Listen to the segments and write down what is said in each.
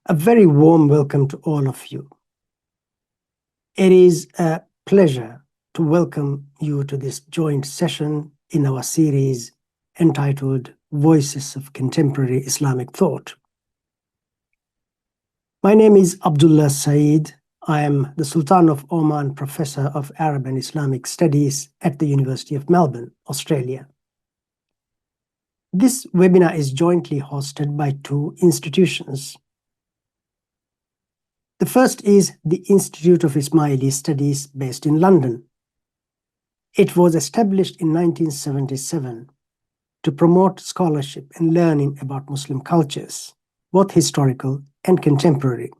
A very warm welcome to all of you. It is a pleasure to welcome you to this joint session in our series entitled Voices of Contemporary Islamic Thought. My name is Abdullah Saeed. I am the Sultan of Oman Professor of Arab and Islamic Studies at the University of Melbourne, Australia. This webinar is jointly hosted by two institutions. The first is the Institute of Ismaili Studies based in London. It was established in 1977 to promote scholarship and learning about Muslim cultures, both historical and contemporary.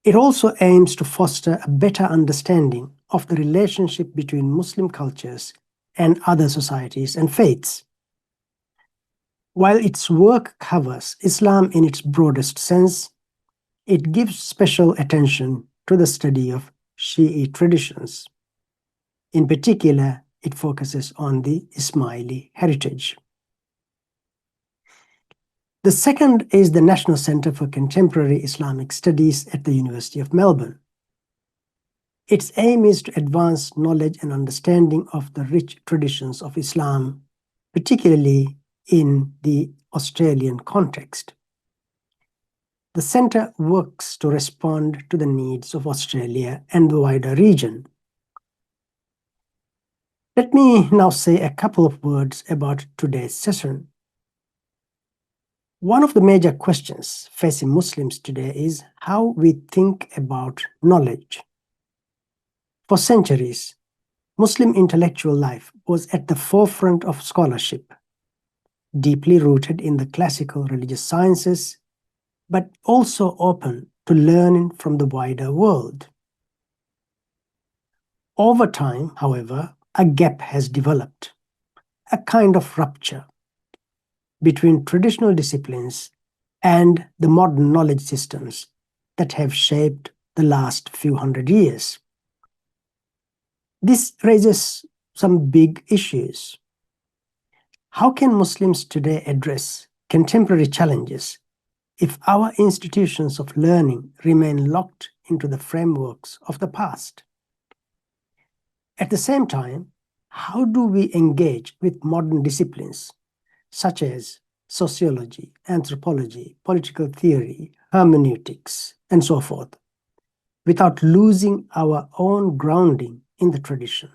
It also aims to foster a better understanding of the relationship between Muslim cultures and other societies and faiths. While its work covers Islam in its broadest sense, it gives special attention to the study of Shi'i traditions. In particular, it focuses on the Ismaili heritage. The second is the National Centre for Contemporary Islamic Studies at the University of Melbourne. Its aim is to advance knowledge and understanding of the rich traditions of Islam, particularly in the Australian context. The centre works to respond to the needs of Australia and the wider region. Let me now say a couple of words about today's session. One of the major questions facing Muslims today is how we think about knowledge. For centuries, Muslim intellectual life was at the forefront of scholarship, deeply rooted in the classical religious sciences, but also open to learning from the wider world. Over time, however, a gap has developed, a kind of rupture between traditional disciplines and the modern knowledge systems that have shaped the last few hundred years. This raises some big issues. How can Muslims today address contemporary challenges if our institutions of learning remain locked into the frameworks of the past? At the same time, how do we engage with modern disciplines such as sociology, anthropology, political theory, hermeneutics, and so forth, without losing our own grounding in the tradition?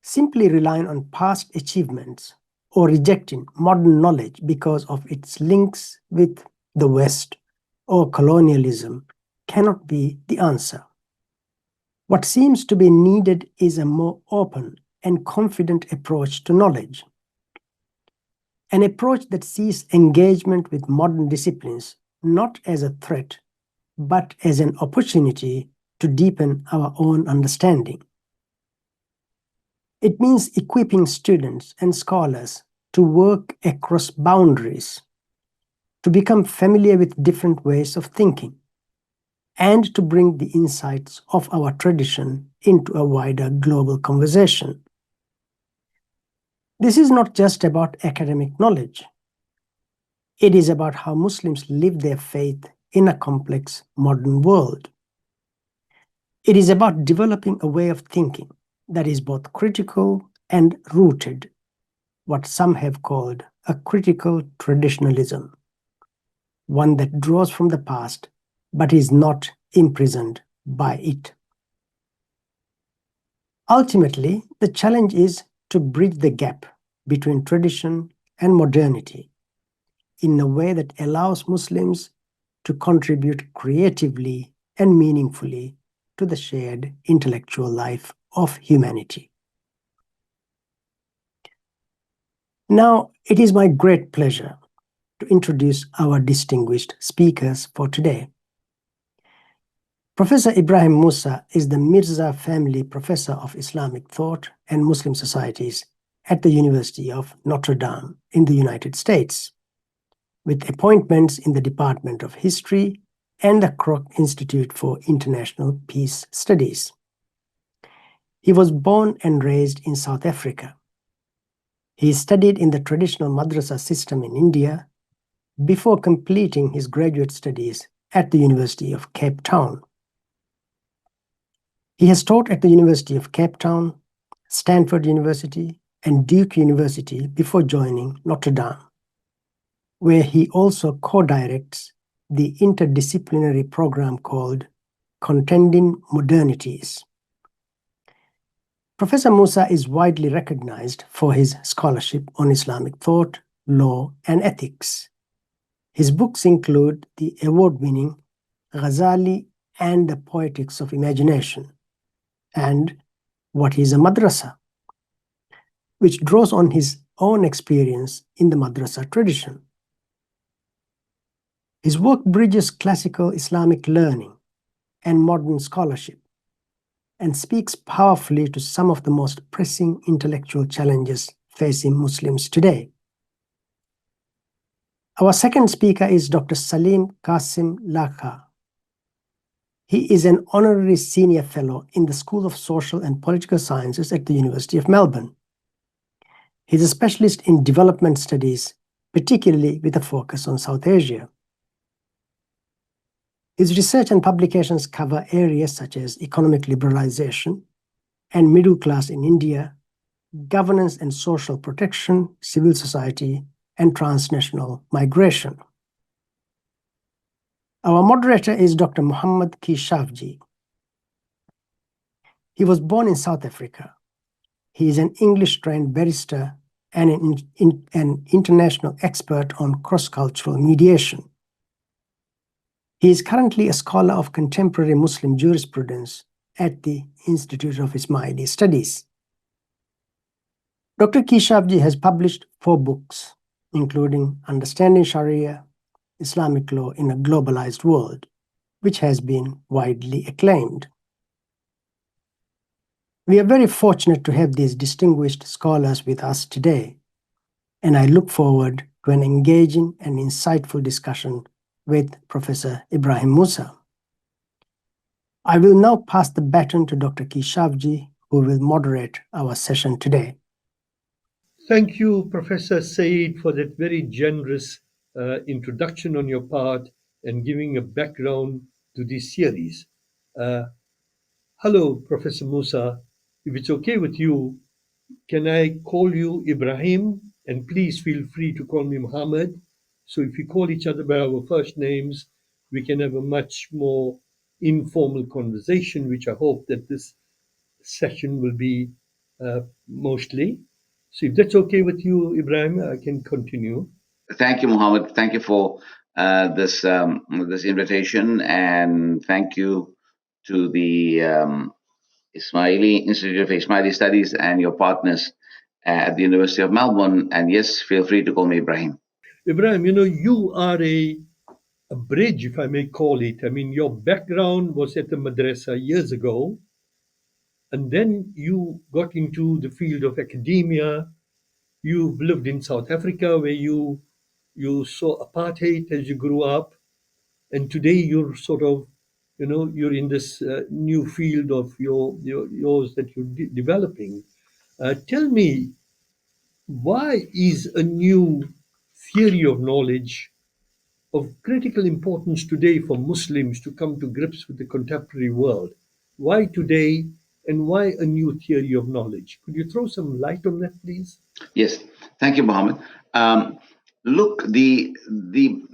Simply relying on past achievements or rejecting modern knowledge because of its links with the West or colonialism cannot be the answer. What seems to be needed is a more open and confident approach to knowledge. An approach that sees engagement with modern disciplines not as a threat, but as an opportunity to deepen our own understanding. It means equipping students and scholars to work across boundaries, to become familiar with different ways of thinking, and to bring the insights of our tradition into a wider global conversation. This is not just about academic knowledge. It is about how Muslims live their faith in a complex modern world. It is about developing a way of thinking that is both critical and rooted, what some have called a critical traditionalism, one that draws from the past but is not imprisoned by it. Ultimately, the challenge is to bridge the gap between tradition and modernity in a way that allows Muslims to contribute creatively and meaningfully to the shared intellectual life of humanity. Now, it is my great pleasure to introduce our distinguished speakers for today. Professor Ebrahim Moosa is the Mirza Family Professor of Islamic Thought and Muslim Societies at the University of Notre Dame in the United States, with appointments in the Department of History and the Kroc Institute for International Peace Studies. He was born and raised in South Africa. He studied in the traditional madrasa system in India, before completing his graduate studies at the University of Cape Town. He has taught at the University of Cape Town, Stanford University, and Duke University before joining Notre Dame, where he also co-directs the interdisciplinary program called Contending Modernities. Professor Moosa is widely recognized for his scholarship on Islamic thought, law, and ethics. His books include the award-winning Ghazali and the Poetics of Imagination and What is a Madrasa, which draws on his own experience in the madrasa tradition. His work bridges classical Islamic learning and modern scholarship and speaks powerfully to some of the most pressing intellectual challenges facing Muslims today. Our second speaker is Dr. Salim Kassim-Lakha. He is an honorary senior fellow in the School of Social and Political Sciences at the University of Melbourne. He's a specialist in development studies, particularly with a focus on South Asia. His research and publications cover areas such as economic liberalization and middle class in India, governance and social protection, civil society, and transnational migration. Our moderator is Dr. Mohamed Keshavjee. He was born in South Africa. He is an English-trained barrister and an international expert on cross-cultural mediation. He is currently a scholar of contemporary Muslim jurisprudence at the Institute of Ismaili Studies. Dr. Keshavjee has published 4 books, including Understanding Sharia, Islamic Law in a Globalized World, which has been widely acclaimed. We are very fortunate to have these distinguished scholars with us today, and I look forward to an engaging and insightful discussion with Professor Ebrahim Moosa. I will now pass the baton to Dr. Keshavjee, who will moderate our session today. Thank you, Professor Said, for that very generous introduction on your part and giving a background to this series. Hello, Professor Moosa. If it's okay with you, can I call you Ibrahim? And please feel free to call me Mohammed. So if we call each other by our first names, we can have a much more informal conversation, which I hope that this session will be mostly. So if that's okay with you, Ibrahim, I can continue. Thank you, Mohammed. Thank you for this invitation, and thank you to the Ismaili Institute of Ismaili Studies and your partners at the University of Melbourne. And yes, feel free to call me Ibrahim. Ibrahim, you are a bridge, if I may call it. I mean, your background was at the madrasa years ago, and then you got into the field of academia. You've lived in South Africa, where you saw apartheid as you grew up, and today you're sort of, you're in this new field of yours that you're developing. Tell me, why is a new theory of knowledge of critical importance today for Muslims to come to grips with the contemporary world? Why today, and why a new theory of knowledge? Could you throw some light on that, please? Yes, thank you, Mohammed. Look, the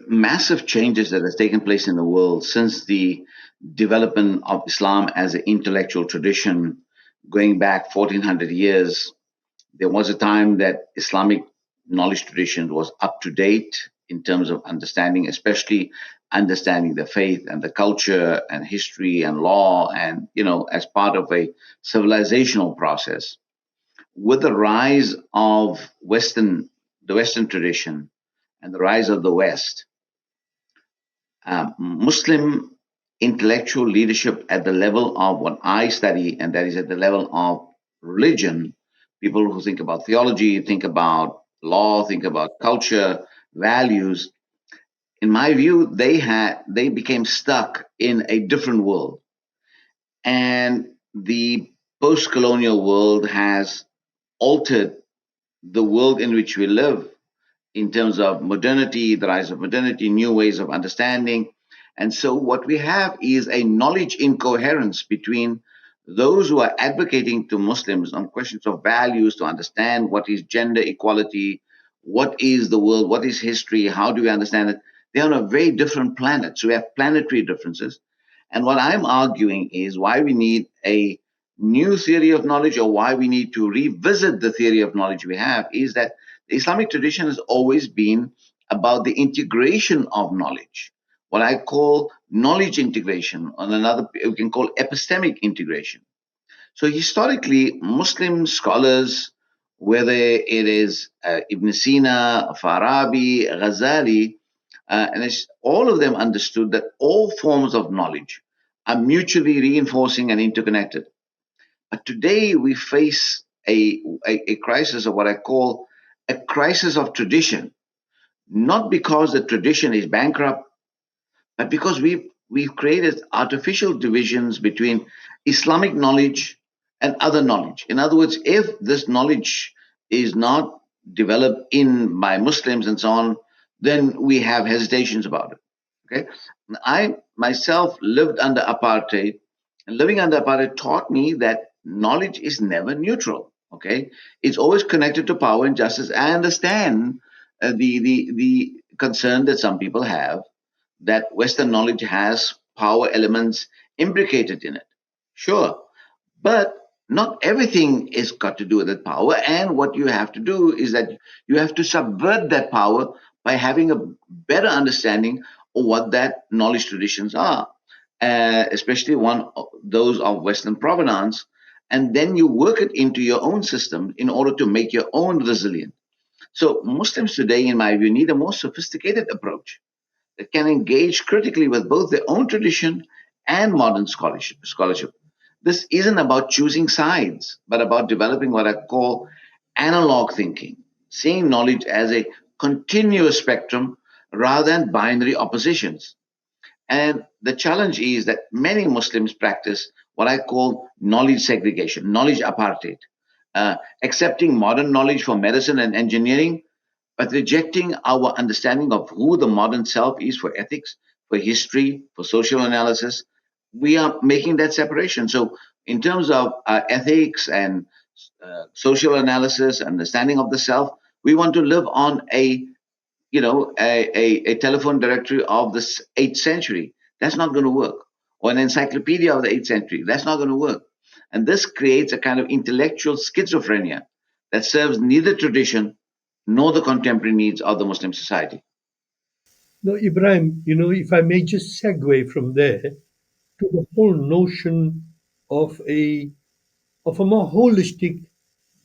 massive changes that has taken place in the world since the development of Islam as an intellectual tradition, going back 1400 years. There was a time that Islamic knowledge tradition was up to date in terms of understanding, especially understanding the faith and the culture and history and law, and as part of a civilizational process. With the rise of the Western tradition and the rise of the West, Muslim intellectual leadership at the level of what I study, and that is at the level of religion, people who think about theology, think about law, think about culture, values. In my view, they became stuck in a different world, and the post-colonial world has altered the world in which we live in terms of modernity, the rise of modernity, new ways of understanding. And so what we have is a knowledge incoherence between those who are advocating to Muslims on questions of values, to understand what is gender equality, what is the world, what is history, how do we understand it. They're on a very different planet. So we have planetary differences. And what I'm arguing is why we need a new theory of knowledge, or why we need to revisit the theory of knowledge we have, is that the Islamic tradition has always been about the integration of knowledge, what I call knowledge integration, and another we can call epistemic integration. So historically, Muslim scholars, whether it is Ibn Sina, Farabi, Ghazali, all of them understood that all forms of knowledge are mutually reinforcing and interconnected. But today we face a crisis of what I call a crisis of tradition, not because the tradition is bankrupt, but because we've created artificial divisions between Islamic knowledge and other knowledge. In other words, if this knowledge is not developed in by Muslims and so on, then we have hesitations about it. Okay, I myself lived under apartheid, and living under apartheid taught me that knowledge is never neutral. Okay, it's always connected to power and justice. I understand the concern that some people have that Western knowledge has power elements imbricated in it. Sure. But not everything is got to do with that power. And what you have to do is that you have to subvert that power by having a better understanding of what that knowledge traditions are, especially those of Western provenance. And then you work it into your own system in order to make your own resilient. So Muslims today, in my view, need a more sophisticated approach that can engage critically with both their own tradition and modern scholarship. This isn't about choosing sides, but about developing what I call analog thinking, seeing knowledge as a continuous spectrum rather than binary oppositions. And the challenge is that many Muslims practice what I call knowledge segregation, knowledge apartheid, accepting modern knowledge for medicine and engineering, but rejecting our understanding of who the modern self is for ethics, for history, for social analysis. We are making that separation. So, in terms of ethics and social analysis, understanding of the self, we want to live on a telephone directory of the 8th century. That's not going to work. Or an encyclopedia of the 8th century. That's not going to work. And this creates a kind of intellectual schizophrenia that serves neither tradition nor the contemporary needs of the Muslim society. Now, Ibrahim, if I may just segue from there to the whole notion of a more holistic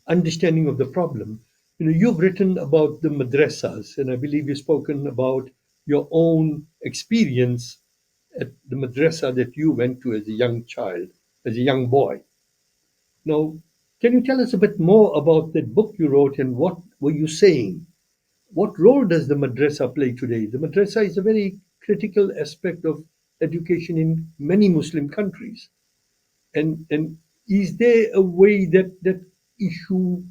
understanding of the problem. You've written about the madrasas, and I believe you've spoken about your own experience at the madrasa that you went to as a young child, as a young boy. Now, can you tell us a bit more about that book you wrote and what were you saying? What role does the madrasa play today? The madrasa is a very critical aspect of education in many Muslim countries. And is there a way that that issue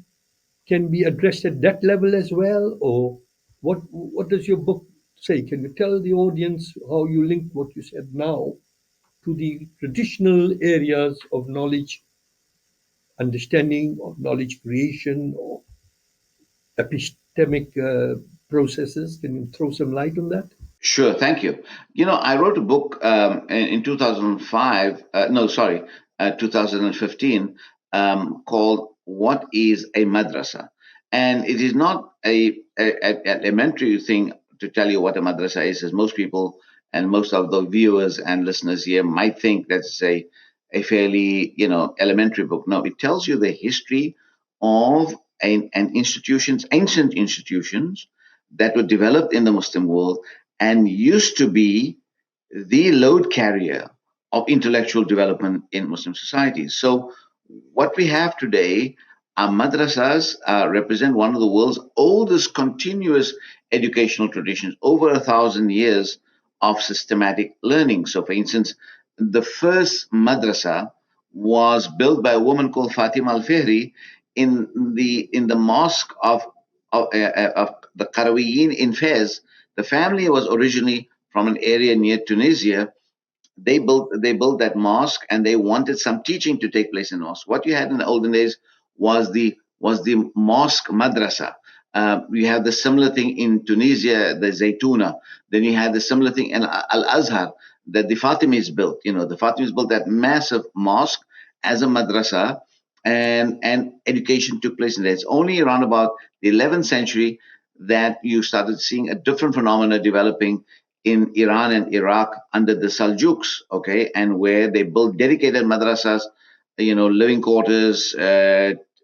can be addressed at that level as well, or what does your book say? Can you tell the audience how you link what you said now to the traditional areas of knowledge understanding, of knowledge creation, or epistemic processes? Can you throw some light on that? Sure, thank you. I wrote a book in 2005, no, sorry, 2015, called What is a Madrasa? And it is not a elementary thing to tell you what a madrasa is, as most people and most of the viewers and listeners here might think that's a fairly, elementary book. No, it tells you the history of an institutions, ancient institutions that were developed in the Muslim world and used to be the load carrier of intellectual development in Muslim societies. So, what we have today are madrasas represent one of the world's oldest continuous educational traditions, over 1,000 years of systematic learning. So, for instance, the first madrasa was built by a woman called Fatima al-Fihri in the mosque of the Qarawiyin in Fez, the family was originally from an area near Tunisia. They built that mosque, and they wanted some teaching to take place in the mosque. What you had in the olden days was the mosque madrasa. You have the similar thing in Tunisia, the Zaytuna. Then you had the similar thing in Al Azhar that the Fatimids built. The Fatimids built that massive mosque as a madrasa, and education took place in there. It's only around about the 11th century that you started seeing a different phenomena developing in Iran and Iraq under the Seljuks, okay, and where they built dedicated madrasas, living quarters,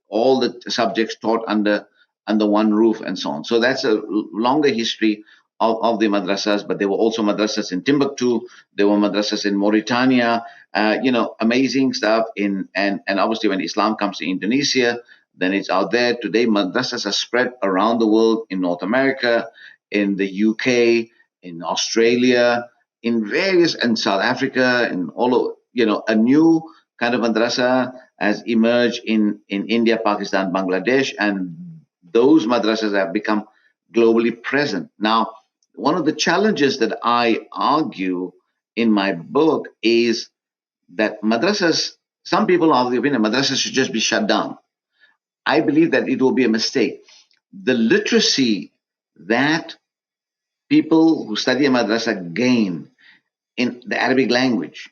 all the subjects taught under one roof, and so on. So that's a longer history of the madrasas, but there were also madrasas in Timbuktu, there were madrasas in Mauritania, amazing stuff. And obviously when Islam comes to Indonesia, then it's out there. Today, madrasas are spread around the world, in North America, in the UK, in Australia, in South Africa, in all over. A new kind of madrasa has emerged in India, Pakistan, Bangladesh, and those madrasas have become globally present. Now, one of the challenges that I argue in my book is that madrasas, some people are of the opinion madrasas should just be shut down. I believe that it will be a mistake. The literacy that people who study a madrasa gain in the Arabic language,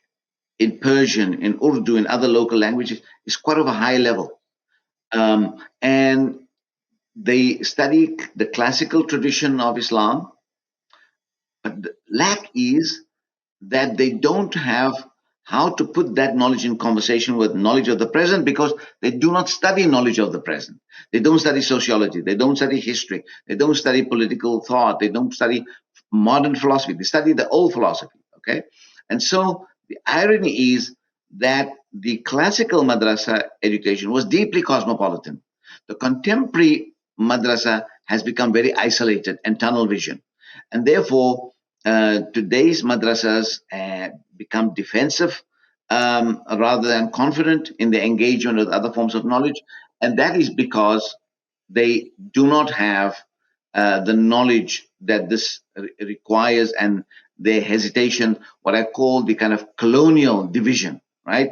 in Persian, in Urdu, in other local languages is quite of a high level. And they study the classical tradition of Islam, but the lack is that they don't have how to put that knowledge in conversation with knowledge of the present, because they do not study knowledge of the present. They don't study sociology. They don't study history. They don't study political thought. They don't study modern philosophy. They study the old philosophy. Okay. And so the irony is that the classical madrasa education was deeply cosmopolitan. The contemporary madrasa has become very isolated and tunnel vision. And therefore, today's madrasas become defensive rather than confident in their engagement with other forms of knowledge. And that is because they do not have the knowledge that this requires, and their hesitation, what I call the kind of colonial division, right?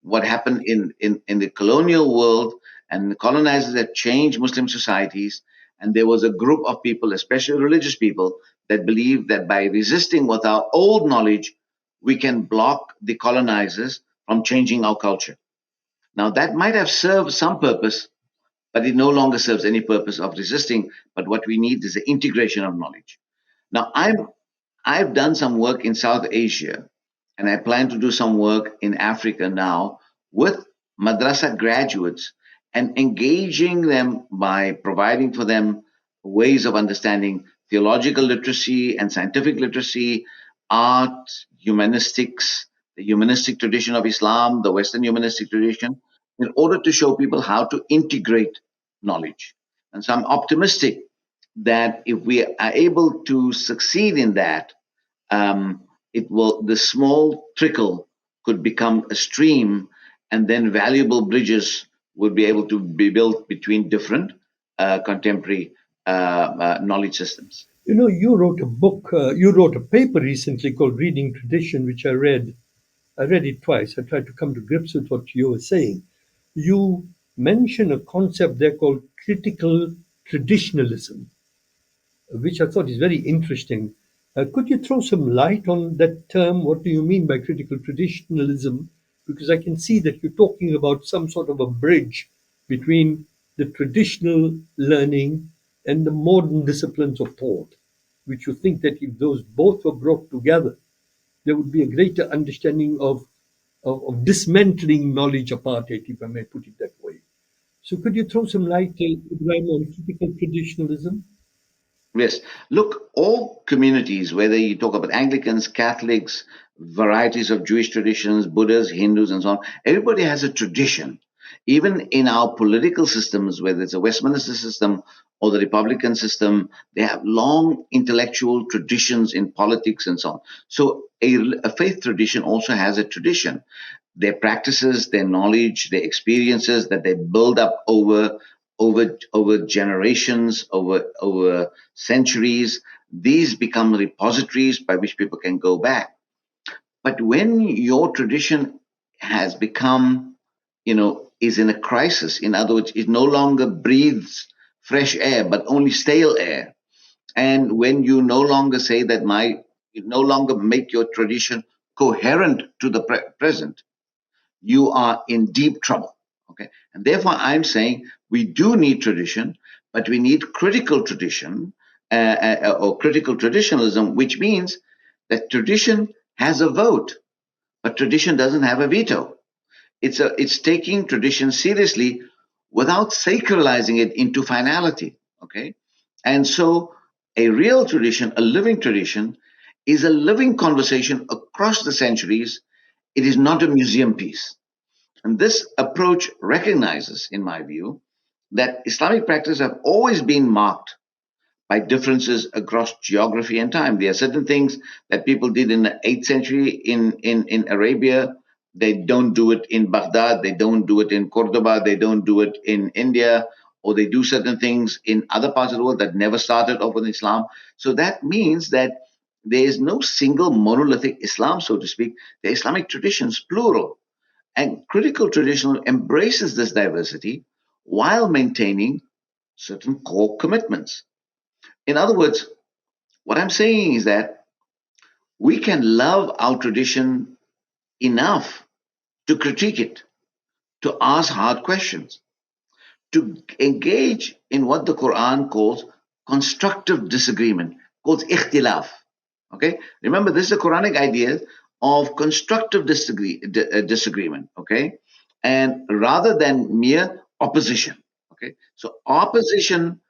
What happened in the colonial world, and the colonizers had changed Muslim societies. And there was a group of people, especially religious people, that believed that by resisting with our old knowledge, we can block the colonizers from changing our culture. Now, that might have served some purpose, but it no longer serves any purpose of resisting. But what we need is the integration of knowledge. Now, I've done some work in South Asia, and I plan to do some work in Africa now with madrasa graduates, and engaging them by providing for them ways of understanding theological literacy and scientific literacy, art, humanistics, the humanistic tradition of Islam, the Western humanistic tradition, in order to show people how to integrate knowledge. And so I'm optimistic that if we are able to succeed in that, the small trickle could become a stream, and then valuable bridges would be able to be built between different contemporary knowledge systems. You wrote a book, you wrote a paper recently called Reading Tradition, which I read. I read it twice. I tried to come to grips with what you were saying. You mention a concept there called critical traditionalism, which I thought is very interesting. Could you throw some light on that term? What do you mean by critical traditionalism? Because I can see that you're talking about some sort of a bridge between the traditional learning and the modern disciplines of thought, which you think that if those both were brought together, there would be a greater understanding of dismantling knowledge apartheid, if I may put it that way. So could you throw some light, Ibrahim, on critical traditionalism? Yes. Look, all communities, whether you talk about Anglicans, Catholics, varieties of Jewish traditions, Buddhists, Hindus, and so on, everybody has a tradition. Even in our political systems, whether it's a Westminster system or the Republican system, they have long intellectual traditions in politics and so on. So a faith tradition also has a tradition. Their practices, their knowledge, their experiences that they build up over over generations, over centuries. These become repositories by which people can go back. But when your tradition has become, is in a crisis, in other words, it no longer breathes fresh air, but only stale air. And when you no longer say that you no longer make your tradition coherent to the present, you are in deep trouble. Okay. And therefore, I'm saying we do need tradition, but we need critical tradition or critical traditionalism, which means that tradition has a vote, but tradition doesn't have a veto. It's taking tradition seriously without sacralizing it into finality. Okay. And so a real tradition, a living tradition, is a living conversation across the centuries. It is not a museum piece. And this approach recognizes, in my view, that Islamic practice have always been marked by differences across geography and time. There are certain things that people did in the 8th century in Arabia. They don't do it in Baghdad. They don't do it in Cordoba. They don't do it in India. Or they do certain things in other parts of the world that never started off with Islam. So that means that there is no single monolithic Islam, so to speak. The Islamic traditions, plural. And critical tradition embraces this diversity while maintaining certain core commitments. In other words, what I'm saying is that we can love our tradition enough to critique it, to ask hard questions, to engage in what the Quran calls constructive disagreement, called ikhtilaf. Okay, remember this is a Quranic idea of constructive disagreement. Okay, and rather than mere opposition. Okay, so opposition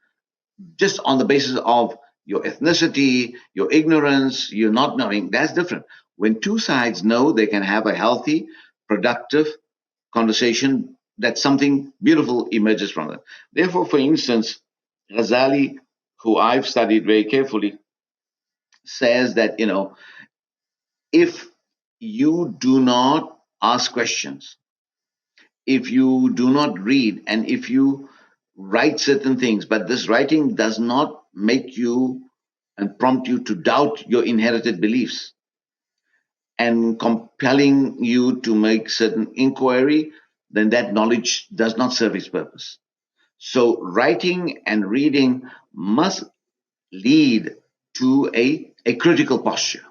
just on the basis of your ethnicity, your ignorance, your not knowing, that's different. When two sides know they can have a healthy, productive conversation, that something beautiful emerges from it. Therefore, for instance, Ghazali, who I've studied very carefully, says that, if you do not ask questions, if you do not read, and if you write certain things, but this writing does not make you and prompt you to doubt your inherited beliefs and compelling you to make certain inquiry, then that knowledge does not serve its purpose. So, writing and reading must lead to a critical posture,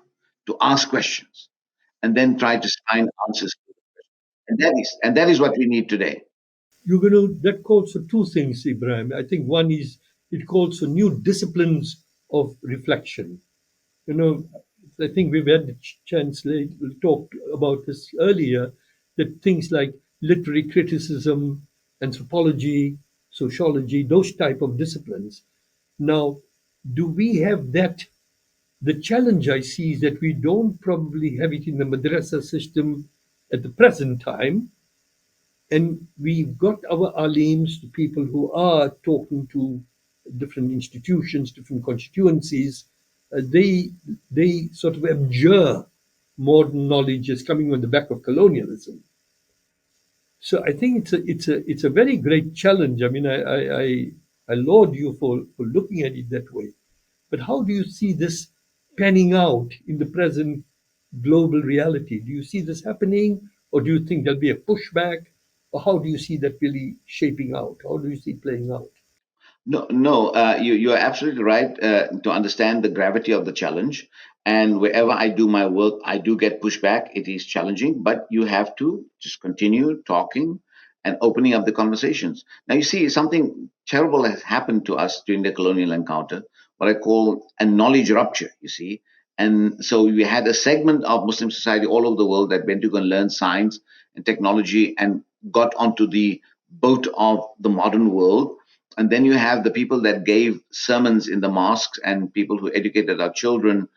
to ask questions, and then try to find answers. And that is what we need today. That calls for two things, Ibrahim. I think one is it calls for new disciplines of reflection. You know, I think we've had the chance to talk about this earlier, that things like literary criticism, anthropology, sociology, those type of disciplines. Now, do we have that? The challenge I see is that we don't probably have it in the madrasa system at the present time, and we've got our alims, the people who are talking to different institutions, different constituencies. They sort of abjure modern knowledge as coming on the back of colonialism. So I think it's a very great challenge. I mean, I laud you for looking at it that way. But how do you see this panning out in the present global reality? Do you see this happening, or do you think there'll be a pushback, or how do you see that really shaping out? How do you see it playing out? No, no, you are absolutely right to understand the gravity of the challenge. And wherever I do my work, I do get pushback. It is challenging, but you have to just continue talking and opening up the conversations. Now, you see, something terrible has happened to us during the colonial encounter, what I call a knowledge rupture, you see. And so we had a segment of Muslim society all over the world that went to go and learn science and technology and got onto the boat of the modern world. And then you have the people that gave sermons in the mosques and people who educated our children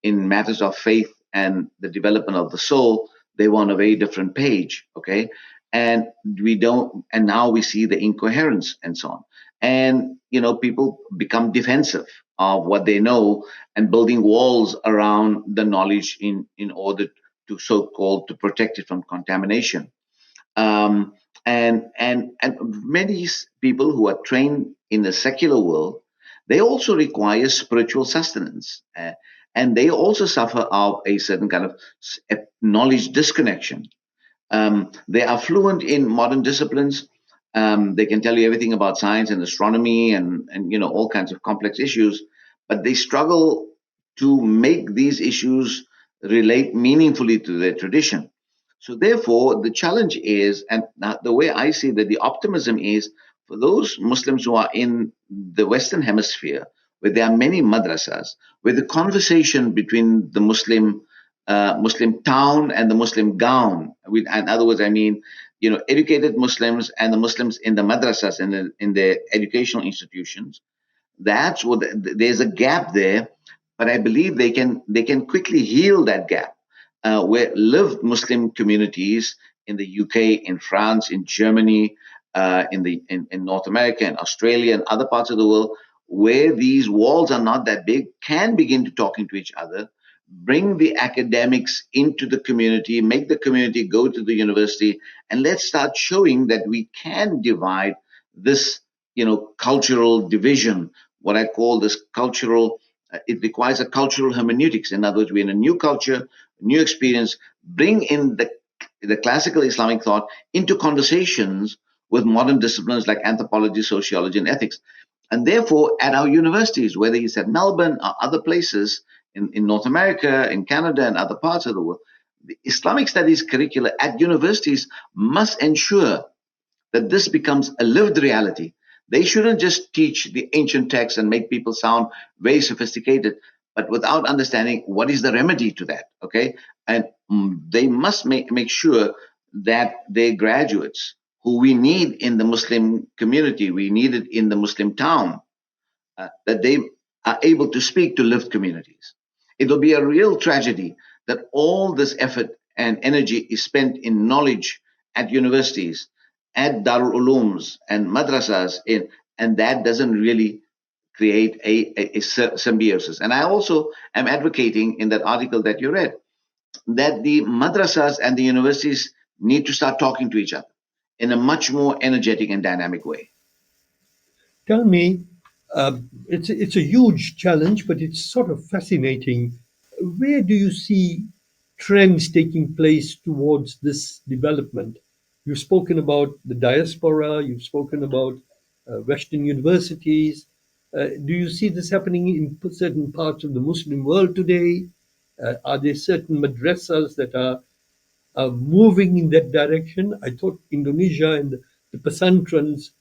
in matters of faith and the development of the soul. They were on a very different page. Okay. And we don't, and now we see the incoherence and so on. And, people become defensive of what they know and building walls around the knowledge in order to so called to protect it from contamination. Um, And many people who are trained in the secular world, they also require spiritual sustenance, and they also suffer of a certain kind of knowledge disconnection. They are fluent in modern disciplines. They can tell you everything about science and astronomy and all kinds of complex issues, but they struggle to make these issues relate meaningfully to their tradition. So therefore, the challenge is, and the way I see that the optimism is for those Muslims who are in the Western Hemisphere, where there are many madrasas, where the conversation between the Muslim town and the Muslim gown. In other words, I mean, educated Muslims and the Muslims in the madrasas and in the educational institutions. That's what there's a gap there, but I believe they can quickly heal that gap. Where lived Muslim communities in the UK, in France, in Germany, in North America, and Australia, and other parts of the world, where these walls are not that big, can begin to talking to each other, bring the academics into the community, make the community go to the university, and let's start showing that we can divide this, cultural division. What I call this cultural, it requires a cultural hermeneutics. In other words, we're in a new culture, new experience, bring in the classical Islamic thought into conversations with modern disciplines like anthropology, sociology, and ethics. And therefore, at our universities, whether it's at Melbourne or other places in North America, in Canada, and other parts of the world, the Islamic studies curricula at universities must ensure that this becomes a lived reality. They shouldn't just teach the ancient texts and make people sound very sophisticated, but without understanding what is the remedy to that. Okay, and they must make sure that their graduates, who we need in the Muslim community, we need it in the Muslim town, that they are able to speak to lived communities. It'll be a real tragedy that all this effort and energy is spent in knowledge at universities, at Darul Ulooms and madrasas, and that doesn't really create a symbiosis. And I also am advocating in that article that you read that the madrasas and the universities need to start talking to each other in a much more energetic and dynamic way. Tell me, it's a huge challenge, but it's sort of fascinating. Where do you see trends taking place towards this development? You've spoken about the diaspora, you've spoken about Western universities. Do you see this happening in certain parts of the Muslim world today? Are there certain madrasas that are moving in that direction? I thought Indonesia and the Pesantrans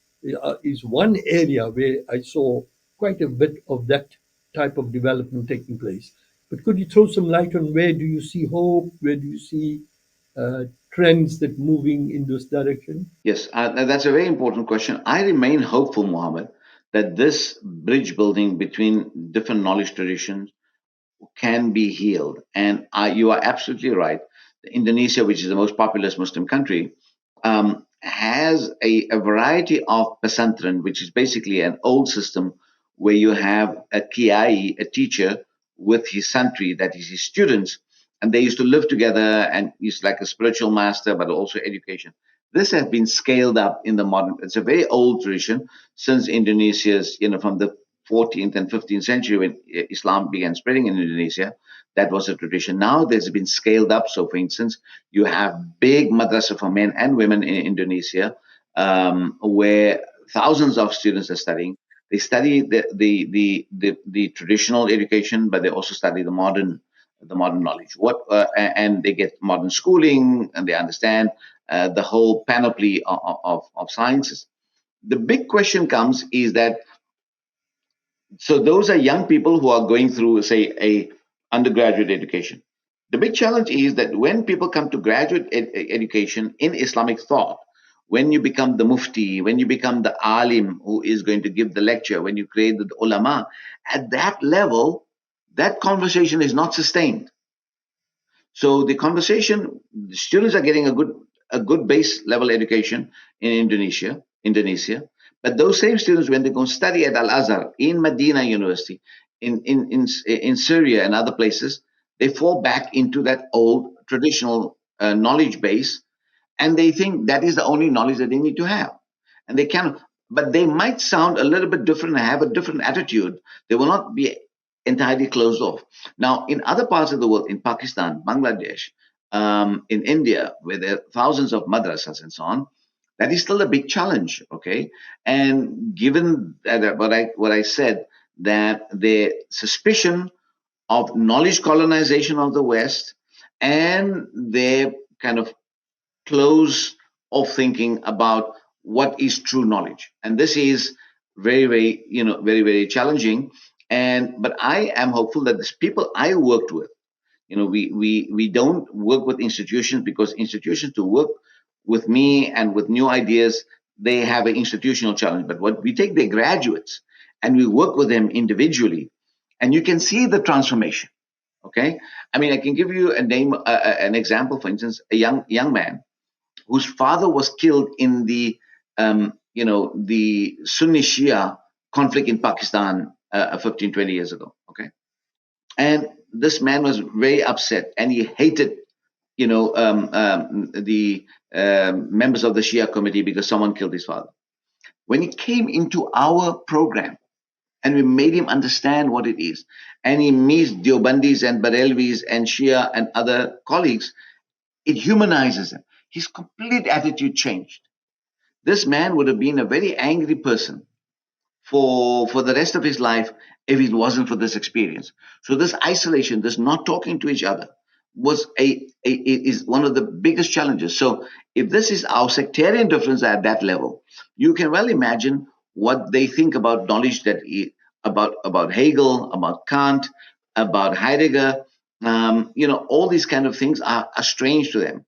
is one area where I saw quite a bit of that type of development taking place. But could you throw some light on where do you see hope? Where do you see trends that moving in this direction? Yes, that's a very important question. I remain hopeful, Mohammed, that this bridge building between different knowledge traditions can be healed. And you are absolutely right. Indonesia, which is the most populous Muslim country, has a variety of pesantren, which is basically an old system where you have a kiai, a teacher, with his santri, that is his students, and they used to live together, and he's like a spiritual master, but also education. This has been scaled up in the modern. It's a very old tradition since Indonesia's, from the 14th and 15th century when Islam began spreading in Indonesia. That was a tradition. Now there's been scaled up. So, for instance, you have big madrasa for men and women in Indonesia, where thousands of students are studying. They study the traditional education, but they also study the modern knowledge. And they get modern schooling, and they understand the whole panoply of sciences. The big question comes is that, so those are young people who are going through, say, a undergraduate education. The big challenge is that when people come to graduate education in Islamic thought, when you become the mufti, when you become the alim who is going to give the lecture, when you create the ulama, at that level, that conversation is not sustained. So the conversation, the students are getting a good base level education in Indonesia. But those same students, when they go study at Al Azhar, in Medina University, in Syria and other places, they fall back into that old traditional knowledge base, and they think that is the only knowledge that they need to have. And they can, but they might sound a little bit different and have a different attitude. They will not be entirely closed off. Now, in other parts of the world, in Pakistan, Bangladesh, in India, where there are thousands of madrasas and so on, that is still a big challenge. Okay, and given that what I said, that the suspicion of knowledge colonization of the West and their kind of close of thinking about what is true knowledge, and this is very, very, very, very challenging. And but I am hopeful that these people I worked with, we don't work with institutions, because institutions, to work with me and with new ideas, they have an institutional challenge. But what we take the graduates and we work with them individually, and you can see the transformation. Okay, I mean, I can give you a name, an example. For instance, a young man whose father was killed in the Sunni Shia conflict in Pakistan 15, 20 years ago. Okay, and this man was very upset, and he hated, the members of the Shia committee because someone killed his father. When he came into our program, and we made him understand what it is, and he meets Deobandis and Barelvis and Shia and other colleagues, it humanizes him. His complete attitude changed. This man would have been a very angry person for the rest of his life if it wasn't for this experience. So this isolation, this not talking to each other, was is one of the biggest challenges. So if this is our sectarian difference at that level, you can well imagine what they think about knowledge, about Hegel, about Kant, about Heidegger. All these kind of things are strange to them.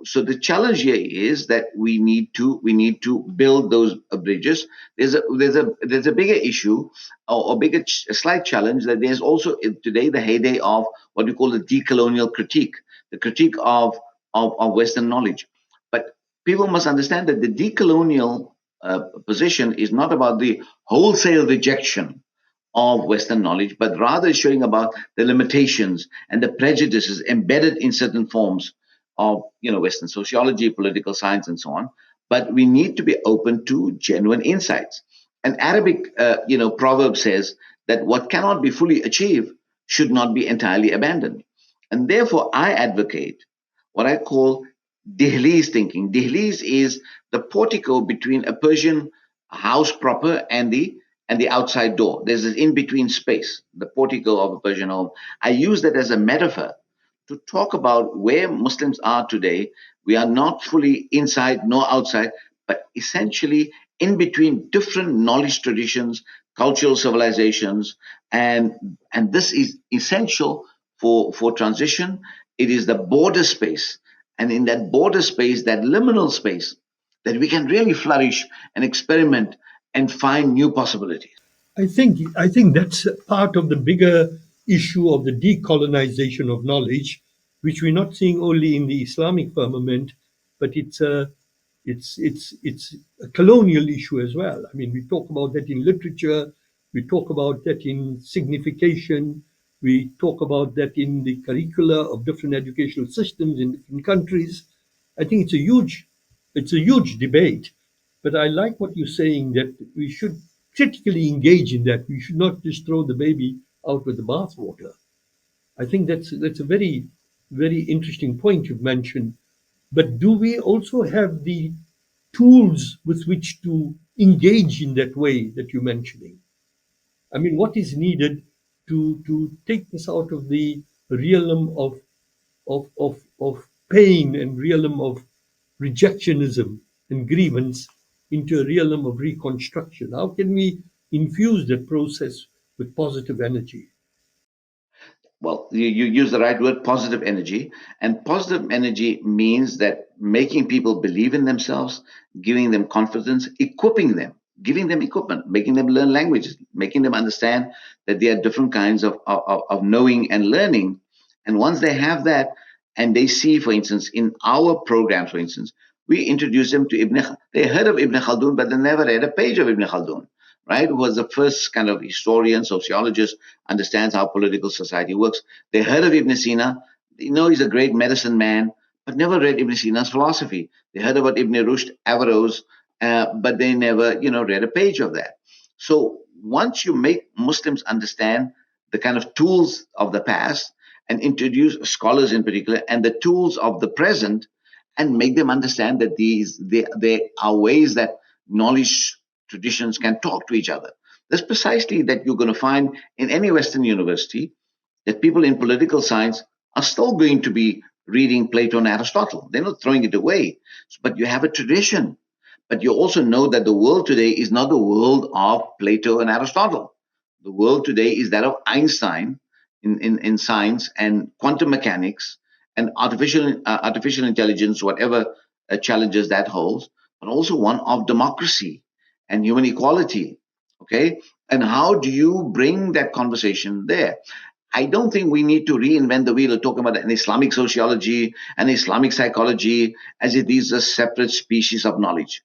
So the challenge here is that we need to build those bridges. There's a bigger issue, or bigger a slight challenge, that there's also today the heyday of what we call the decolonial critique, the critique of Western knowledge. But people must understand that the decolonial position is not about the wholesale rejection of Western knowledge, but rather is showing about the limitations and the prejudices embedded in certain forms of Western sociology, political science, and so on. But we need to be open to genuine insights. An Arabic proverb says that what cannot be fully achieved should not be entirely abandoned. And therefore, I advocate what I call Dihliz thinking. Dihliz is the portico between a Persian house proper and the outside door. There's this in-between space, the portico of a Persian home. I use that as a metaphor to talk about where Muslims are today. We are not fully inside nor outside, but essentially in between different knowledge traditions, cultural civilizations, and this is essential for transition. It is the border space, and in that border space, that liminal space, that we can really flourish and experiment and find new possibilities. I think that's part of the bigger issue of the decolonization of knowledge, which we're not seeing only in the Islamic firmament, but it's a colonial issue as well. I mean, we talk about that in literature, we talk about that in signification, we talk about that in the curricula of different educational systems in different countries. I think it's a huge debate. But I like what you're saying, that we should critically engage in that. We should not just throw the baby out with the bathwater. I think that's a very, very interesting point you've mentioned. But do we also have the tools with which to engage in that way that you're mentioning? I mean, what is needed to take this out of the realm of pain and realm of rejectionism and grievance into a realm of reconstruction? How can we infuse that process with positive energy? Well, you use the right word, positive energy. And positive energy means that making people believe in themselves, giving them confidence, equipping them, giving them equipment, making them learn languages, making them understand that there are different kinds of knowing and learning. And once they have that, and they see, for instance, in our programs, for instance, we introduce them to they heard of Ibn Khaldun, but they never read a page of Ibn Khaldun, right? Who was the first kind of historian, sociologist, understands how political society works. They heard of Ibn Sina, he's a great medicine man, but never read Ibn Sina's philosophy. They heard about Ibn Rushd, Averroes, but they never, read a page of that. So once you make Muslims understand the kind of tools of the past and introduce scholars in particular and the tools of the present, and make them understand that there are ways that knowledge traditions can talk to each other. That's precisely that you're going to find in any Western university, that people in political science are still going to be reading Plato and Aristotle. They're not throwing it away, but you have a tradition. But you also know that the world today is not the world of Plato and Aristotle. The world today is that of Einstein in science and quantum mechanics and artificial intelligence, whatever challenges that holds, but also one of democracy and human equality. Okay, and how do you bring that conversation there? I don't think we need to reinvent the wheel or talk about an Islamic sociology and Islamic psychology as if these are separate species of knowledge.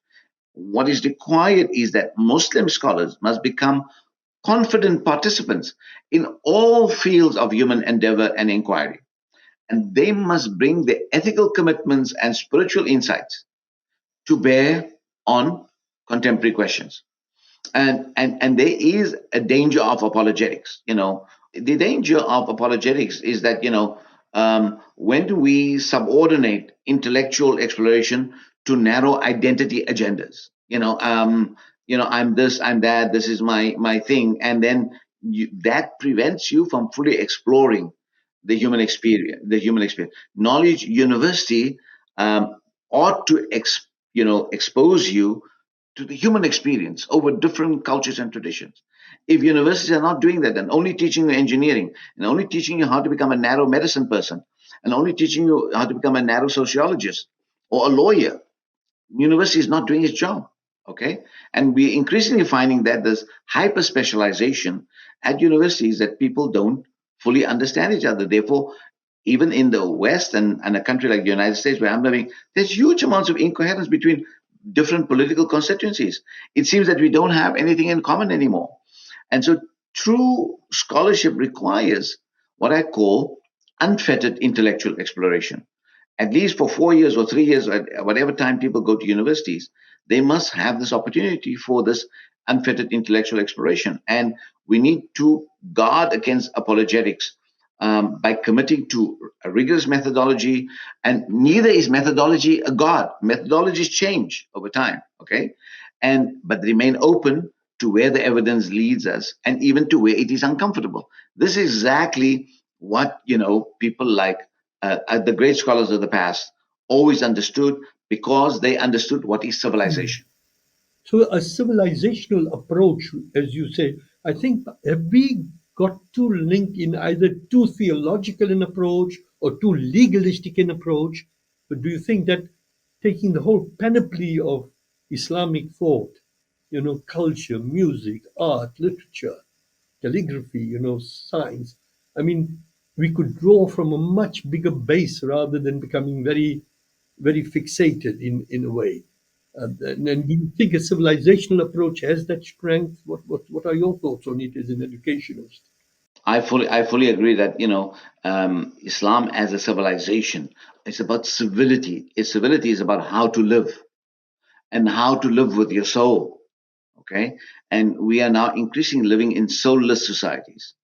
What is required is that Muslim scholars must become confident participants in all fields of human endeavor and inquiry. And they must bring their ethical commitments and spiritual insights to bear on contemporary questions. And there is a danger of apologetics. The danger of apologetics is that when we subordinate intellectual exploration to narrow identity agendas. I'm this, I'm that, this is my thing, and then that prevents you from fully exploring the human experience. Knowledge university ought to expose you to the human experience over different cultures and traditions. If universities are not doing that, and only teaching you engineering, and only teaching you how to become a narrow medicine person, and only teaching you how to become a narrow sociologist or a lawyer, university is not doing its job. Okay, and we're increasingly finding that there's hyper specialization at universities, that people don't fully understand each other. Therefore, even in the West and a country like the United States where I'm living, there's huge amounts of incoherence between different political constituencies. It seems that we don't have anything in common anymore. And so true scholarship requires what I call unfettered intellectual exploration. At least for 4 years or 3 years, or whatever time people go to universities, they must have this opportunity for this unfettered intellectual exploration. And we need to guard against apologetics by committing to a rigorous methodology. And neither is methodology a god. Methodologies change over time, okay? But remain open to where the evidence leads us, and even to where it is uncomfortable. This is exactly what people like the great scholars of the past always understood, because they understood what is civilization. So a civilizational approach, as you say, I think, have we got too linked in either too theological an approach or too legalistic an approach? But do you think that taking the whole panoply of Islamic thought, culture, music, art, literature, calligraphy, science, I mean, we could draw from a much bigger base rather than becoming very, very fixated in a way. And do you think a civilizational approach has that strength? What are your thoughts on it as an educationist? I fully agree that Islam as a civilization, it's about civility. Civility is about how to live, and how to live with your soul. Okay, and we are now increasingly living in soulless societies.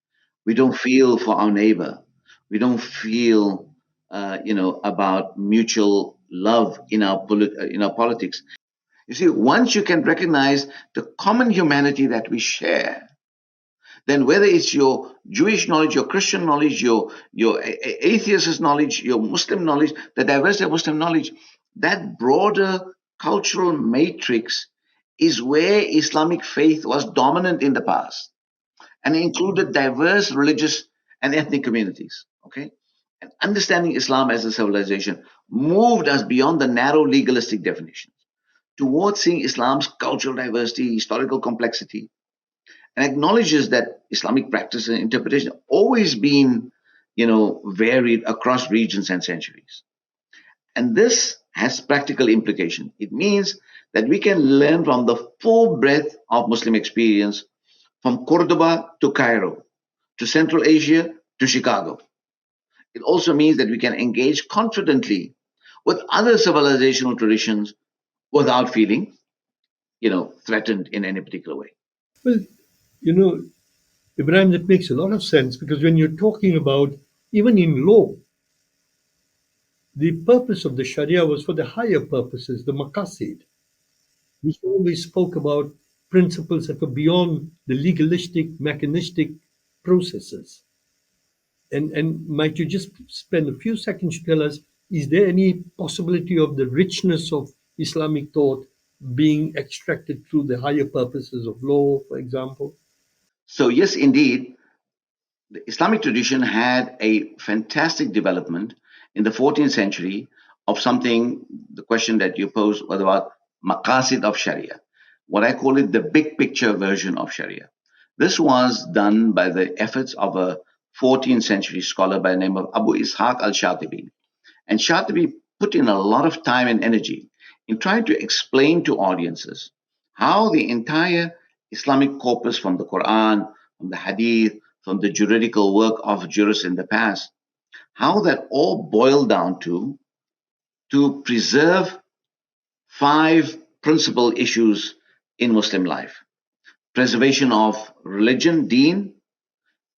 We don't feel for our neighbor. We don't feel, about mutual love in our politics. You see, once you can recognize the common humanity that we share, then whether it's your Jewish knowledge, your Christian knowledge, your atheist knowledge, your Muslim knowledge, the diversity of Muslim knowledge, that broader cultural matrix is where Islamic faith was dominant in the past, and included diverse religious and ethnic communities. Okay, and understanding Islam as a civilization moved us beyond the narrow legalistic definitions towards seeing Islam's cultural diversity, historical complexity, and acknowledges that Islamic practice and interpretation have always been, varied across regions and centuries. And this has practical implication. It means that we can learn from the full breadth of Muslim experience, from Cordoba to Cairo, to Central Asia to Chicago. It also means that we can engage confidently with other civilizational traditions without feeling, threatened in any particular way. Well, you know, Ibrahim, that makes a lot of sense because when you're talking about, even in law, the purpose of the Sharia was for the higher purposes, the maqasid. We always spoke about principles that were beyond the legalistic, mechanistic processes. And might you just spend a few seconds to tell us, is there any possibility of the richness of Islamic thought being extracted through the higher purposes of law, for example? So, yes, indeed, the Islamic tradition had a fantastic development in the 14th century of something, the question that you posed was about maqasid of Sharia, what I call it the big picture version of Sharia. This was done by the efforts of a 14th century scholar by the name of Abu Ishaq al-Shatibi. And Shatibi put in a lot of time and energy in trying to explain to audiences how the entire Islamic corpus from the Quran, from the Hadith, from the juridical work of jurists in the past, how that all boiled down to preserve five principal issues in Muslim life: preservation of religion, deen,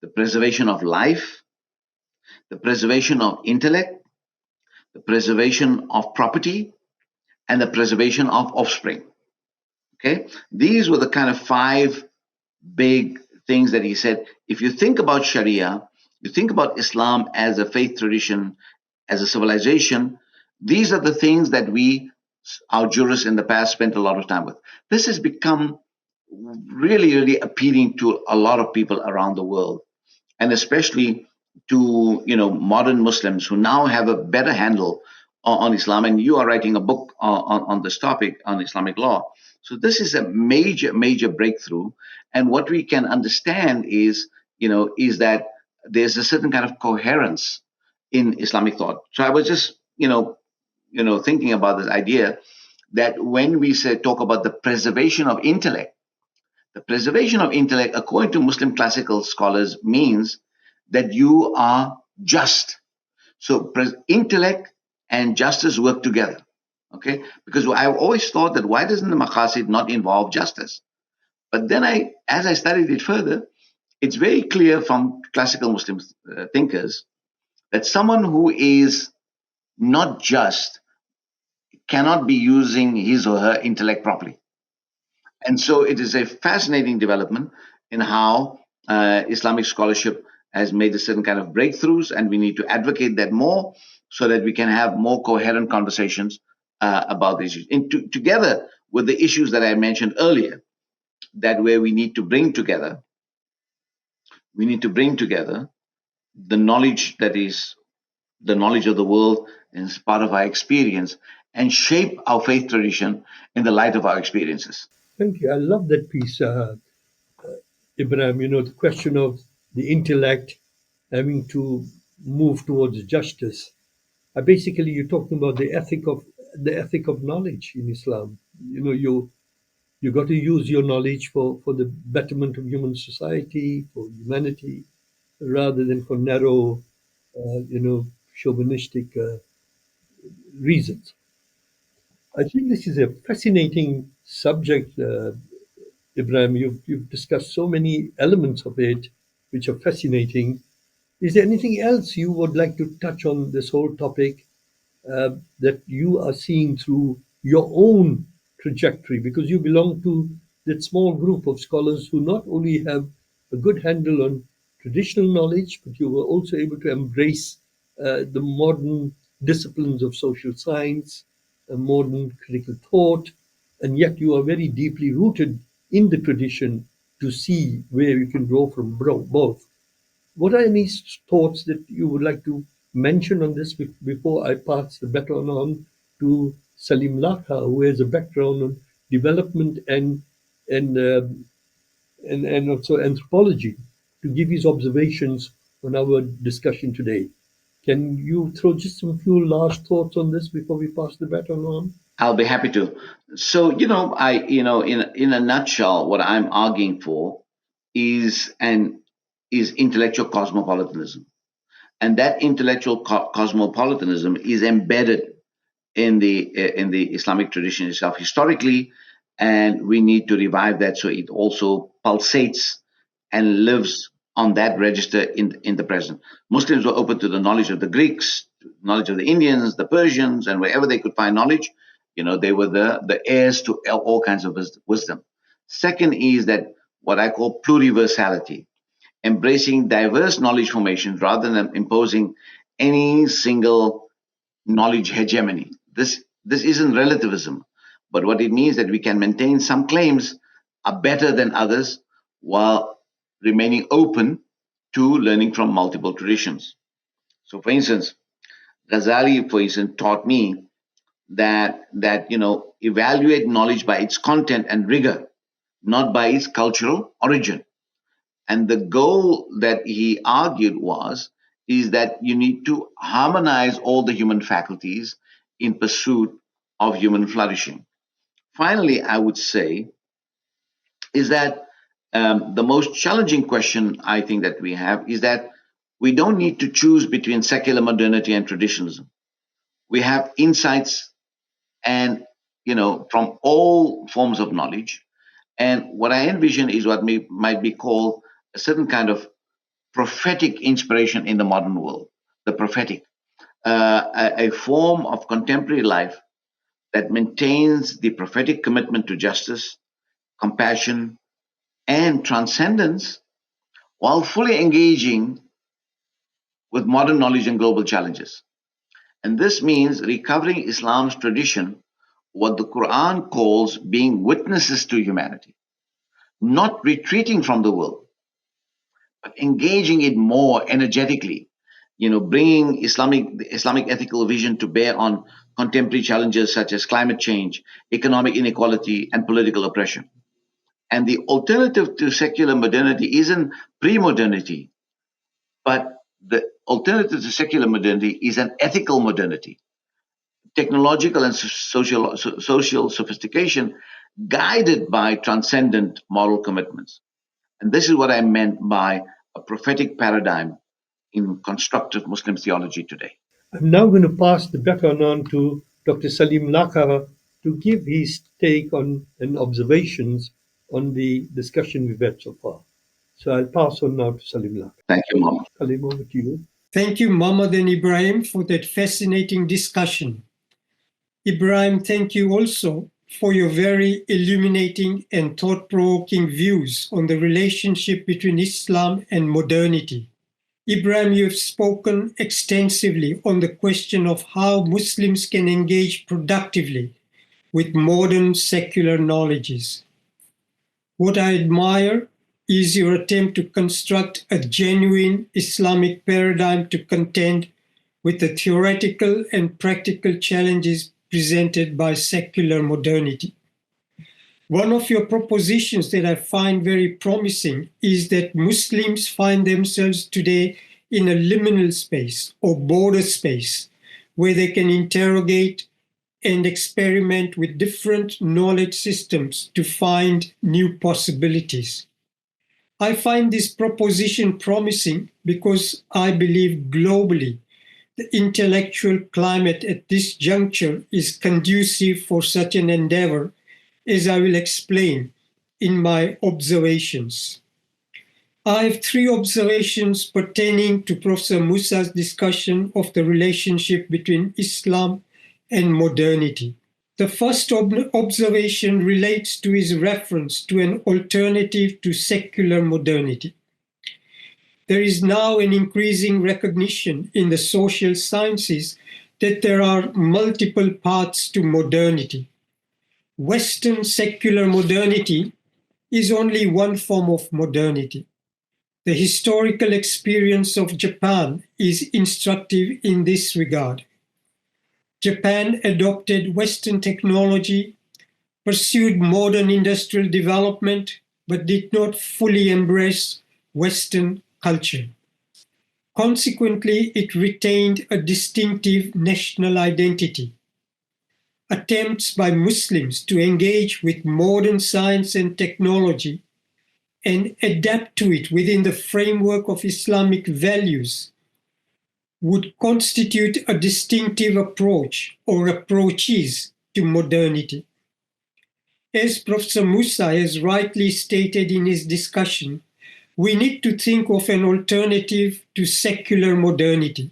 the preservation of life, the preservation of intellect, the preservation of property, and the preservation of offspring. Okay, these were the kind of five big things that he said. If you think about Sharia, you think about Islam as a faith tradition, as a civilization, these are the things that our jurists in the past, spent a lot of time with. This has become really, really appealing to a lot of people around the world, and especially to modern Muslims who now have a better handle on Islam. And you are writing a book on this topic, on Islamic law. So this is a major, major breakthrough. And what we can understand is that there's a certain kind of coherence in Islamic thought. So I was just thinking about this idea that when we talk about the preservation of intellect, the preservation of intellect, according to Muslim classical scholars, means that you are just. So intellect and justice work together. Okay, because I've always thought that why doesn't the maqasid not involve justice? But then as I studied it further, it's very clear from classical Muslim thinkers that someone who is not just cannot be using his or her intellect properly. And so it is a fascinating development in how Islamic scholarship has made a certain kind of breakthroughs, and we need to advocate that more so that we can have more coherent conversations about these issues. Together with the issues that I mentioned earlier, that where we need to bring together the knowledge that is the knowledge of the world and is part of our experience, and shape our faith tradition in the light of our experiences. Thank you. I love that piece, Ibrahim. The question of the intellect having to move towards justice. Basically, you're talking about the ethic of knowledge in Islam. You got to use your knowledge for the betterment of human society, for humanity, rather than for narrow, chauvinistic reasons. I think this is a fascinating subject, Ibrahim. You've discussed so many elements of it which are fascinating. Is there anything else you would like to touch on this whole topic that you are seeing through your own trajectory? Because you belong to that small group of scholars who not only have a good handle on traditional knowledge, but you were also able to embrace the modern disciplines of social science, modern critical thought, and yet you are very deeply rooted in the tradition to see where you can grow from both. What are any thoughts that you would like to mention on this before I pass the baton on to Salim Lakha, who has a background on development and also anthropology, to give his observations on our discussion today? Can you throw just some few last thoughts on this before we pass the baton on? I'll be happy to. So, in a nutshell, what I'm arguing for is intellectual cosmopolitanism, and that intellectual cosmopolitanism is embedded in the Islamic tradition itself historically, and we need to revive that so it also pulsates and lives on that register in the present. Muslims were open to the knowledge of the Greeks, knowledge of the Indians, the Persians, and wherever they could find knowledge, they were the heirs to all kinds of wisdom. Second is that what I call pluriversality, embracing diverse knowledge formations rather than imposing any single knowledge hegemony. This isn't relativism, but what it means that we can maintain some claims are better than others while remaining open to learning from multiple traditions. So, for instance, Ghazali, for instance, taught me that evaluate knowledge by its content and rigor, not by its cultural origin. And the goal that he argued is that you need to harmonize all the human faculties in pursuit of human flourishing. Finally, I would say is that the most challenging question I think that we have is that we don't need to choose between secular modernity and traditionalism. We have insights and from all forms of knowledge. And what I envision is what might be called a certain kind of prophetic inspiration in the modern world, the prophetic, a form of contemporary life that maintains the prophetic commitment to justice, compassion, and transcendence while fully engaging with modern knowledge and global challenges. And this means recovering Islam's tradition, what the Quran calls being witnesses to humanity, not retreating from the world, but engaging it more energetically, bringing Islamic ethical vision to bear on contemporary challenges such as climate change, economic inequality, and political oppression. And the alternative to secular modernity isn't pre-modernity, but the alternative to secular modernity is an ethical modernity, technological and social sophistication guided by transcendent moral commitments. And this is what I meant by a prophetic paradigm in constructive Muslim theology today. I'm now going to pass the baton on to Dr. Salim Lakha to give his take on and observations on the discussion we've had so far. So I'll pass on now to Salim Lakha. Thank you, Mohammed. Salim, over to you. Thank you, Mohammed and Ebrahim, for that fascinating discussion. Ebrahim, thank you also for your very illuminating and thought-provoking views on the relationship between Islam and modernity. Ebrahim, you have spoken extensively on the question of how Muslims can engage productively with modern secular knowledges. What I admire is your attempt to construct a genuine Islamic paradigm to contend with the theoretical and practical challenges presented by secular modernity. One of your propositions that I find very promising is that Muslims find themselves today in a liminal space or border space where they can interrogate and experiment with different knowledge systems to find new possibilities. I find this proposition promising because I believe globally the intellectual climate at this juncture is conducive for such an endeavor, as I will explain in my observations. I have three observations pertaining to Professor Moosa's discussion of the relationship between Islam and modernity. The first observation relates to his reference to an alternative to secular modernity. There is now an increasing recognition in the social sciences that there are multiple paths to modernity. Western secular modernity is only one form of modernity. The historical experience of Japan is instructive in this regard. Japan adopted Western technology, pursued modern industrial development, but did not fully embrace Western culture. Consequently, it retained a distinctive national identity. Attempts by Muslims to engage with modern science and technology and adapt to it within the framework of Islamic values would constitute a distinctive approach or approaches to modernity. As Professor Moosa has rightly stated in his discussion, we need to think of an alternative to secular modernity.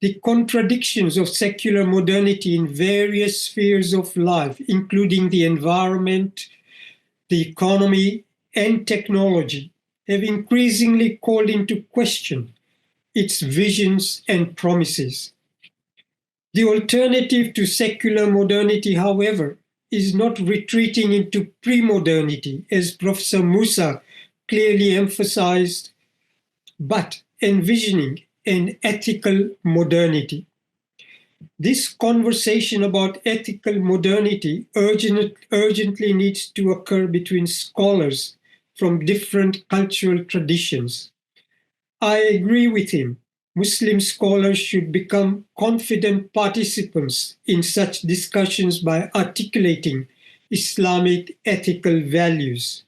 The contradictions of secular modernity in various spheres of life, including the environment, the economy, and technology, have increasingly called into question its visions and promises. The alternative to secular modernity, however, is not retreating into pre-modernity, as Professor Moosa clearly emphasized, but envisioning an ethical modernity. This conversation about ethical modernity urgently needs to occur between scholars from different cultural traditions. I agree with him. Muslim scholars should become confident participants in such discussions by articulating Islamic ethical values.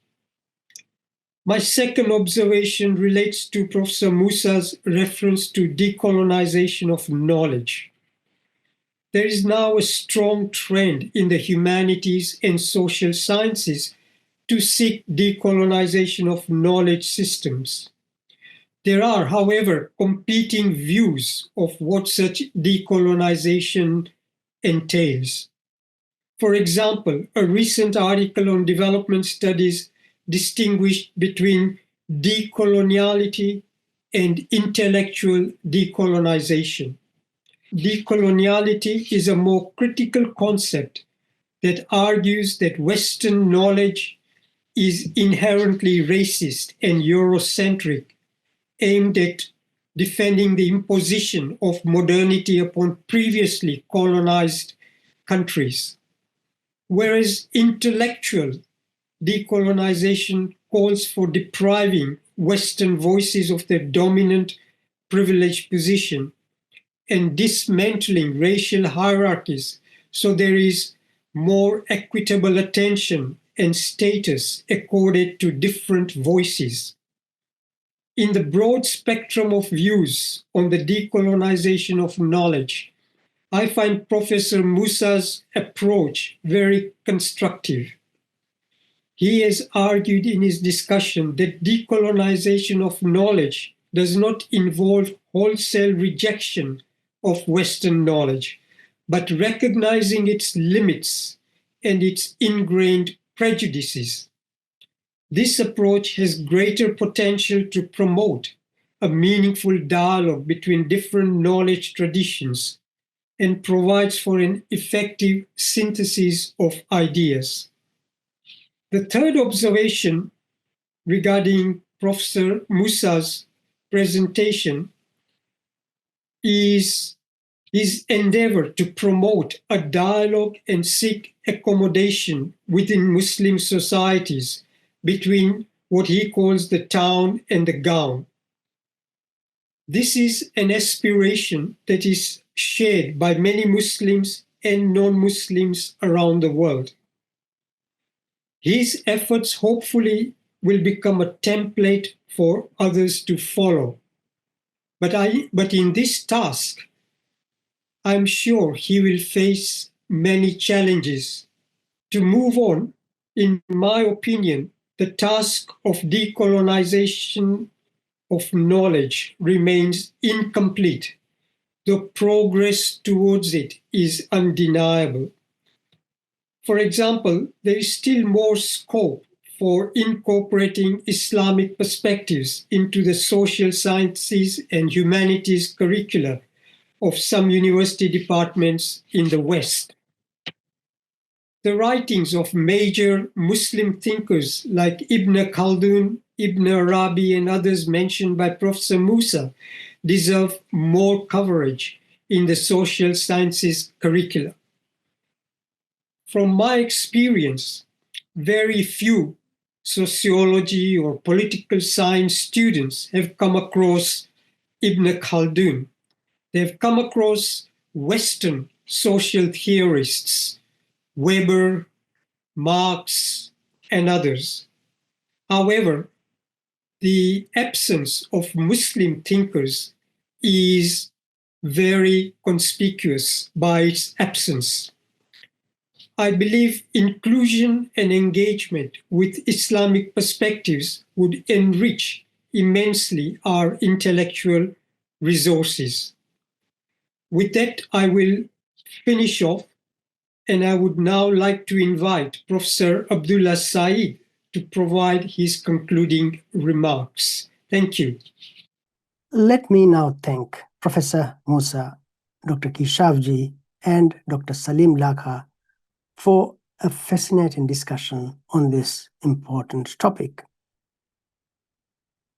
My second observation relates to Professor Moosa's reference to decolonization of knowledge. There is now a strong trend in the humanities and social sciences to seek decolonization of knowledge systems. There are, however, competing views of what such decolonization entails. For example, a recent article on development studies distinguished between decoloniality and intellectual decolonization. Decoloniality is a more critical concept that argues that Western knowledge is inherently racist and Eurocentric, aimed at defending the imposition of modernity upon previously colonized countries. Whereas intellectual decolonization calls for depriving Western voices of their dominant privileged position and dismantling racial hierarchies so there is more equitable attention and status accorded to different voices. In the broad spectrum of views on the decolonization of knowledge, I find Professor Moosa's approach very constructive. He has argued in his discussion that decolonization of knowledge does not involve wholesale rejection of Western knowledge, but recognizing its limits and its ingrained prejudices. This approach has greater potential to promote a meaningful dialogue between different knowledge traditions and provides for an effective synthesis of ideas. The third observation regarding Professor Moosa's presentation is his endeavor to promote a dialogue and seek accommodation within Muslim societies between what he calls the town and the gown. This is an aspiration that is shared by many Muslims and non-Muslims around the world. His efforts hopefully will become a template for others to follow. But in this task, I'm sure he will face many challenges. To move on, in my opinion, the task of decolonization of knowledge remains incomplete, though progress towards it is undeniable. For example, there is still more scope for incorporating Islamic perspectives into the social sciences and humanities curricula of some university departments in the West. The writings of major Muslim thinkers like Ibn Khaldun, Ibn Arabi, and others mentioned by Professor Moosa deserve more coverage in the social sciences curricula. From my experience, very few sociology or political science students have come across Ibn Khaldun. They've come across Western social theorists, Weber, Marx, and others. However, the absence of Muslim thinkers is very conspicuous by its absence. I believe inclusion and engagement with Islamic perspectives would enrich immensely our intellectual resources. With that, I will finish off, and I would now like to invite Professor Abdullah Saeed to provide his concluding remarks. Thank you. Let me now thank Professor Moosa, Dr. Keshavjee, and Dr. Salim Lakha for a fascinating discussion on this important topic.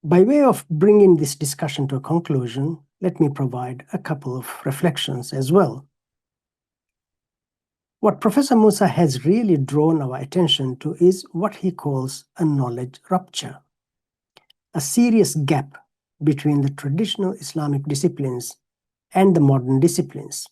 By way of bringing this discussion to a conclusion, let me provide a couple of reflections as well. What Professor Moosa has really drawn our attention to is what he calls a knowledge rupture, a serious gap between the traditional Islamic disciplines and the modern disciplines.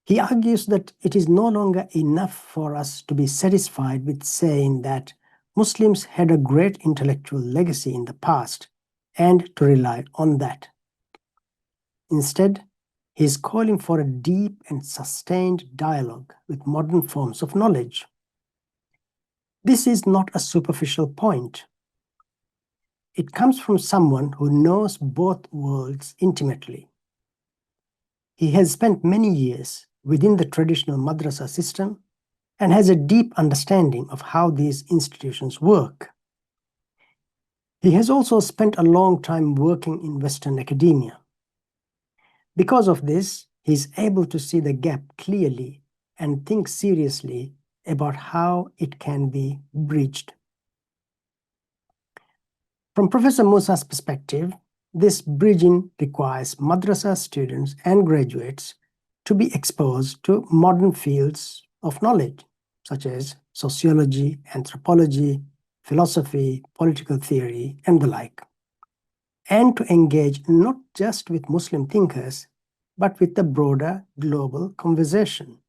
He argues that it is no longer enough for us to be satisfied with saying that Muslims had a great intellectual legacy in the past and to rely on that. Instead, he is calling for a deep and sustained dialogue with modern forms of knowledge. This is not a superficial point. It comes from someone who knows both worlds intimately. He has spent many years within the traditional madrasa system and has a deep understanding of how these institutions work. He has also spent a long time working in Western academia. Because of this, he is able to see the gap clearly and think seriously about how it can be bridged. From Professor Moosa's perspective, this bridging requires madrasa students and graduates to be exposed to modern fields of knowledge, such as sociology, anthropology, philosophy, political theory, and the like, and to engage not just with Muslim thinkers, but with the broader global conversation.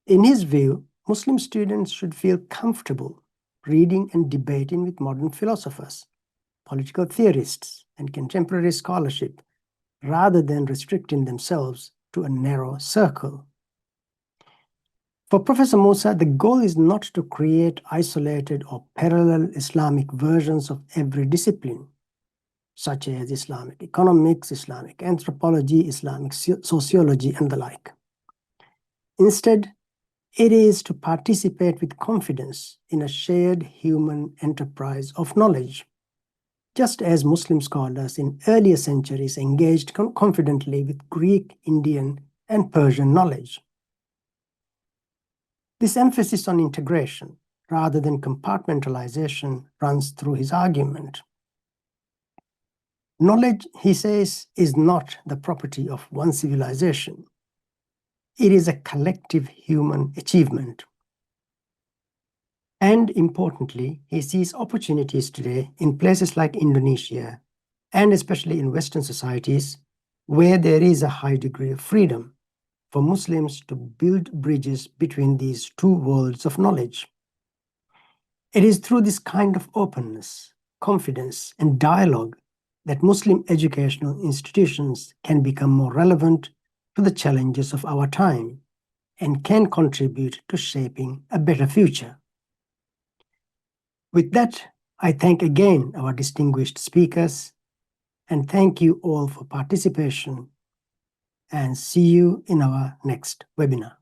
In his view, Muslim students should feel comfortable reading and debating with modern philosophers, political theorists, and contemporary scholarship, rather than restricting themselves to a narrow circle. For Professor Moosa, the goal is not to create isolated or parallel Islamic versions of every discipline, such as Islamic economics, Islamic anthropology, Islamic sociology, and the like. Instead, it is to participate with confidence in a shared human enterprise of knowledge, just as Muslim scholars in earlier centuries engaged confidently with Greek, Indian, and Persian knowledge. This emphasis on integration rather than compartmentalization runs through his argument. Knowledge, he says, is not the property of one civilization. It is a collective human achievement. And importantly, he sees opportunities today in places like Indonesia, and especially in Western societies, where there is a high degree of freedom for Muslims to build bridges between these two worlds of knowledge. It is through this kind of openness, confidence, and dialogue that Muslim educational institutions can become more relevant to the challenges of our time and can contribute to shaping a better future. With that, I thank again our distinguished speakers and thank you all for participation, and see you in our next webinar.